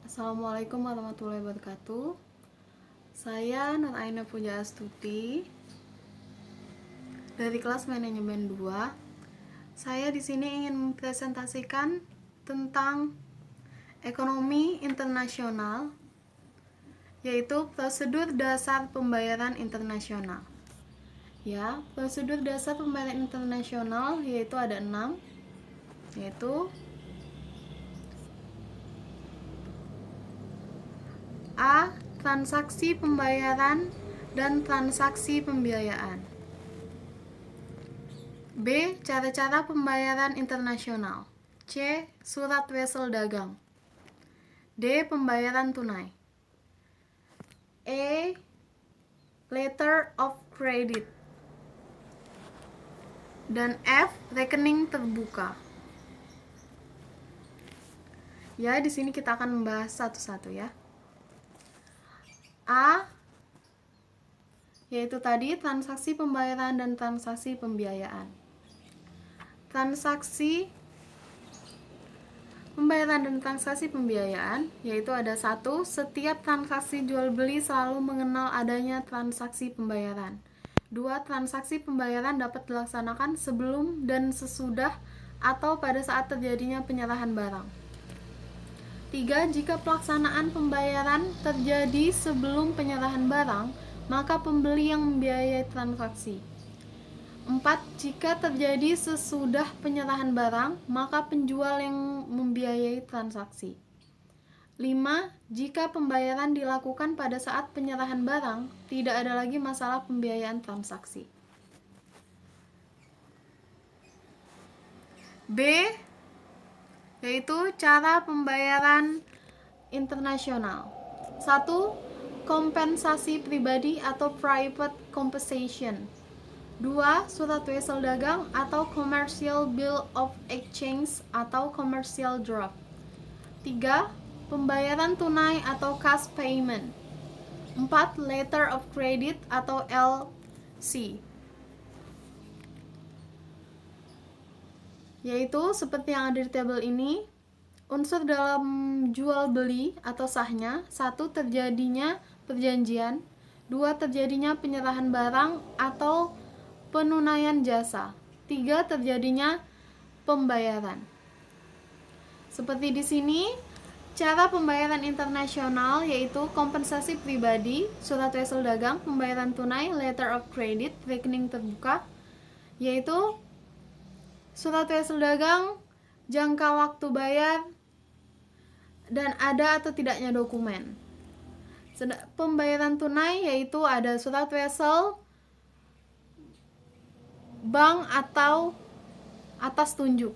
Assalamualaikum warahmatullahi wabarakatuh. Saya Nur Aina Puja Astuti dari kelas manajemen 2. Saya di sini ingin mempresentasikan tentang ekonomi internasional, yaitu prosedur dasar pembayaran internasional. Ya, prosedur dasar pembayaran internasional yaitu ada 6, yaitu A. Transaksi pembayaran dan transaksi pembiayaan. B. Cara-cara pembayaran internasional. C. Surat wesel dagang. D. Pembayaran tunai. E. Letter of credit. Dan F. Rekening terbuka. Ya, di sini kita akan membahas satu-satu ya. A, yaitu tadi transaksi pembayaran dan transaksi pembiayaan. Transaksi pembayaran dan transaksi pembiayaan yaitu ada 1. Setiap transaksi jual beli selalu mengenal adanya transaksi pembayaran. 2. Transaksi pembayaran dapat dilaksanakan sebelum dan sesudah atau pada saat terjadinya penyerahan barang. 3. Jika pelaksanaan pembayaran terjadi sebelum penyerahan barang, maka pembeli yang membiayai transaksi. 4. Jika terjadi sesudah penyerahan barang, maka penjual yang membiayai transaksi. 5. Jika pembayaran dilakukan pada saat penyerahan barang, tidak ada lagi masalah pembiayaan transaksi. B, yaitu cara pembayaran internasional. 1. Kompensasi pribadi atau private compensation. 2. Surat wesel dagang atau commercial bill of exchange atau commercial draft. 3. Pembayaran tunai atau cash payment. 4. Letter of credit atau LC. Yaitu seperti yang ada di tabel ini, unsur dalam jual beli atau sahnya: 1. Terjadinya perjanjian. 2. Terjadinya penyerahan barang atau penunaian jasa. 3. Terjadinya pembayaran. Seperti di sini, cara pembayaran internasional yaitu kompensasi pribadi, surat wesel dagang, pembayaran tunai, letter of credit, rekening terbuka, yaitu surat wesel dagang, jangka waktu bayar, dan ada atau tidaknya dokumen. Pembayaran tunai yaitu ada surat wesel, bank atau atas tunjuk.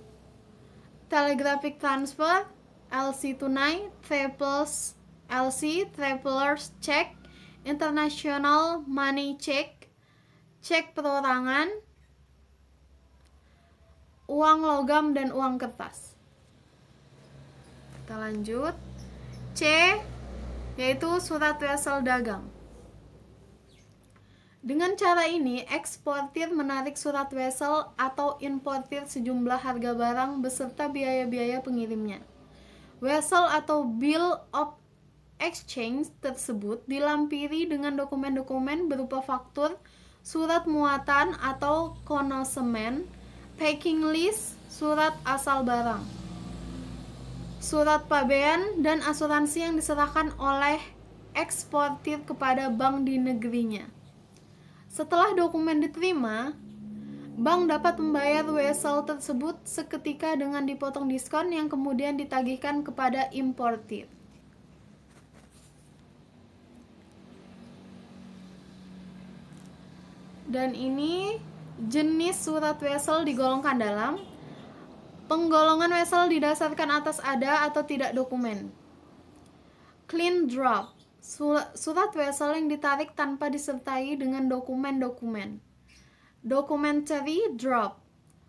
Telegraphic transfer, LC tunai, Travelers LC, Travelers check, International money check, cek perorangan, uang logam dan uang kertas. Kita lanjut. C, yaitu surat wesel dagang. Dengan cara ini, eksportir menarik surat wesel atau importir sejumlah harga barang beserta biaya-biaya pengirimnya. Wesel atau bill of exchange tersebut dilampiri dengan dokumen-dokumen berupa faktur, surat muatan atau konosimen, packing list, surat asal barang, surat pabean, dan asuransi yang diserahkan oleh eksportir kepada bank di negerinya. Setelah dokumen diterima, bank dapat membayar wesel tersebut seketika dengan dipotong diskon yang kemudian ditagihkan kepada importir. Dan ini jenis surat wesel digolongkan dalam penggolongan wesel didasarkan atas ada atau tidak dokumen. Clean draft, surat wesel yang ditarik tanpa disertai dengan dokumen-dokumen. Documentary draft,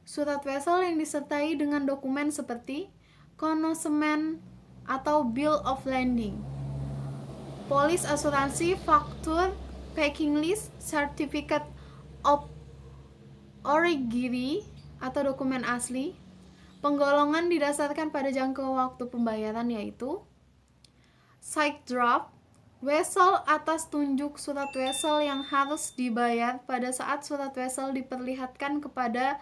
surat wesel yang disertai dengan dokumen seperti konosimen atau bill of lading, polis asuransi, faktur, packing list, certificate of origin atau dokumen asli. Penggolongan didasarkan pada jangka waktu pembayaran yaitu Sight draft, wesel atas tunjuk surat wesel yang harus dibayar pada saat surat wesel diperlihatkan kepada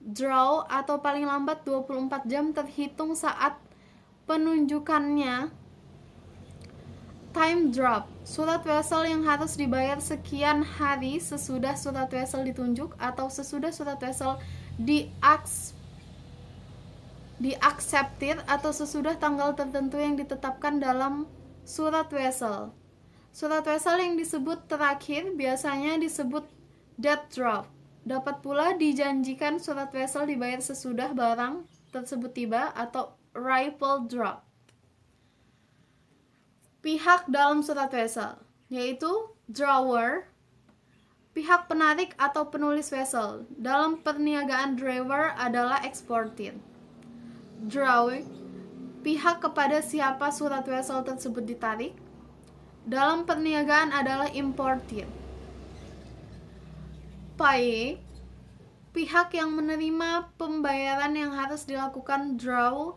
draw atau paling lambat 24 jam terhitung saat penunjukannya. Time draft, surat wesel yang harus dibayar sekian hari sesudah surat wesel ditunjuk atau sesudah surat wesel diakseptir atau sesudah tanggal tertentu yang ditetapkan dalam surat wesel. Surat wesel yang disebut terakhir biasanya disebut death draft. Dapat pula dijanjikan surat wesel dibayar sesudah barang tersebut tiba atau arrival draft. Pihak dalam surat wesel yaitu drawer, pihak penarik atau penulis wesel. Dalam perniagaan drawer adalah eksportir. Drawer, pihak kepada siapa surat wesel tersebut ditarik. Dalam perniagaan adalah importir. Paye, pihak yang menerima pembayaran yang harus dilakukan draw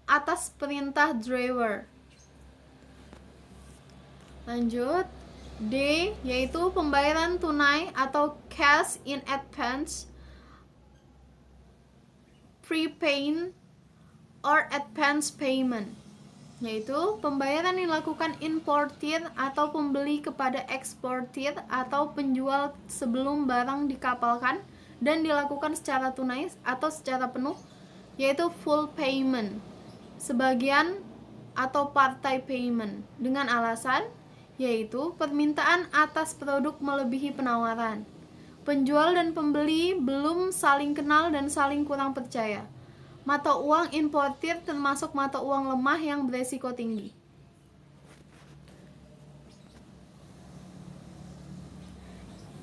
atas perintah drawer. Lanjut, D yaitu pembayaran tunai atau cash in advance, prepayment or advance payment, yaitu pembayaran yang dilakukan importir atau pembeli kepada eksportir atau penjual sebelum barang dikapalkan dan dilakukan secara tunai atau secara penuh, yaitu full payment, sebagian atau part-time payment, dengan alasan yaitu permintaan atas produk melebihi penawaran. Penjual dan pembeli belum saling kenal dan saling kurang percaya. Mata uang importir termasuk mata uang lemah yang beresiko tinggi.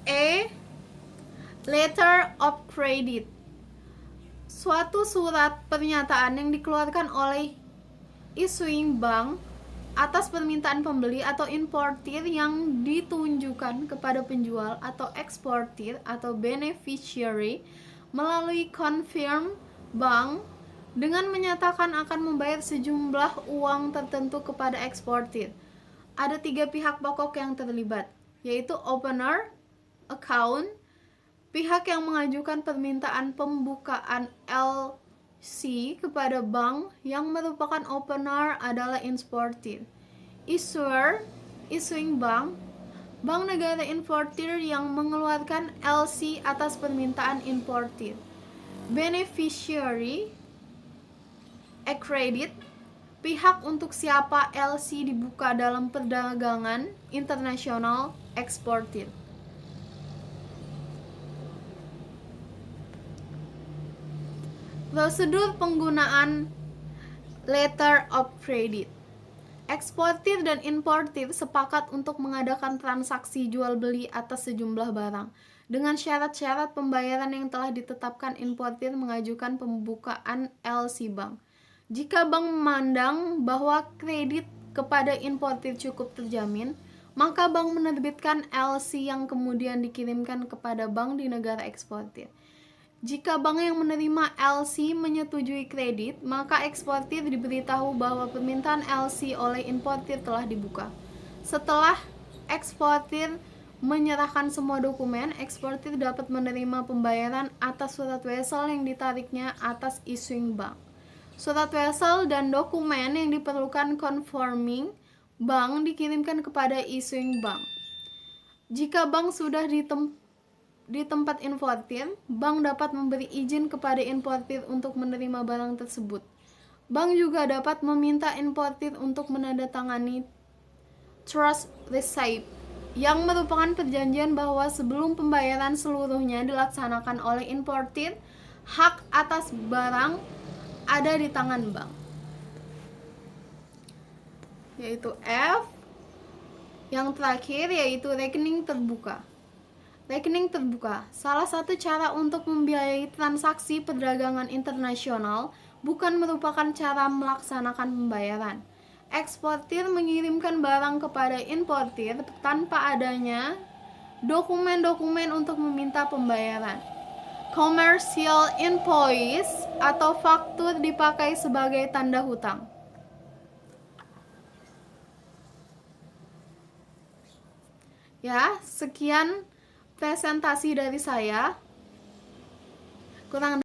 E. Letter of credit, suatu surat pernyataan yang dikeluarkan oleh issuing bank atas permintaan pembeli atau importir yang ditunjukkan kepada penjual atau eksportir atau beneficiary melalui confirm bank dengan menyatakan akan membayar sejumlah uang tertentu kepada eksportir. Ada 3 pihak pokok yang terlibat, yaitu opener account, pihak yang mengajukan permintaan pembukaan LC kepada bank yang merupakan opener adalah importir. Issuer, issuing bank, bank negara importir yang mengeluarkan LC atas permintaan importir. Beneficiary, accredit, pihak untuk siapa LC dibuka dalam perdagangan internasional eksportir. Prosedur penggunaan letter of credit. Eksportir dan importir sepakat untuk mengadakan transaksi jual beli atas sejumlah barang. Dengan syarat-syarat pembayaran yang telah ditetapkan, importir mengajukan pembukaan LC bank. Jika bank memandang bahwa kredit kepada importir cukup terjamin, maka bank menerbitkan LC yang kemudian dikirimkan kepada bank di negara eksportir. Jika bank yang menerima LC menyetujui kredit, maka eksportir diberitahu bahwa permintaan LC oleh importir telah dibuka. Setelah eksportir menyerahkan semua dokumen, eksportir dapat menerima pembayaran atas surat wesel yang ditariknya atas issuing bank. Surat wesel dan dokumen yang diperlukan conforming bank dikirimkan kepada issuing bank. Jika bank sudah di tempat importir, bank dapat memberi izin kepada importir untuk menerima barang tersebut. Bank juga dapat meminta importir untuk menandatangani trust receipt, yang merupakan perjanjian bahwa sebelum pembayaran seluruhnya dilaksanakan oleh importir, hak atas barang ada di tangan bank. Yaitu F. Yang terakhir yaitu rekening terbuka. Rekening terbuka, salah satu cara untuk membiayai transaksi perdagangan internasional, bukan merupakan cara melaksanakan pembayaran. Eksportir mengirimkan barang kepada importir tanpa adanya dokumen-dokumen untuk meminta pembayaran. Commercial invoice atau faktur dipakai sebagai tanda hutang. Ya, sekian presentasi dari saya. Kurang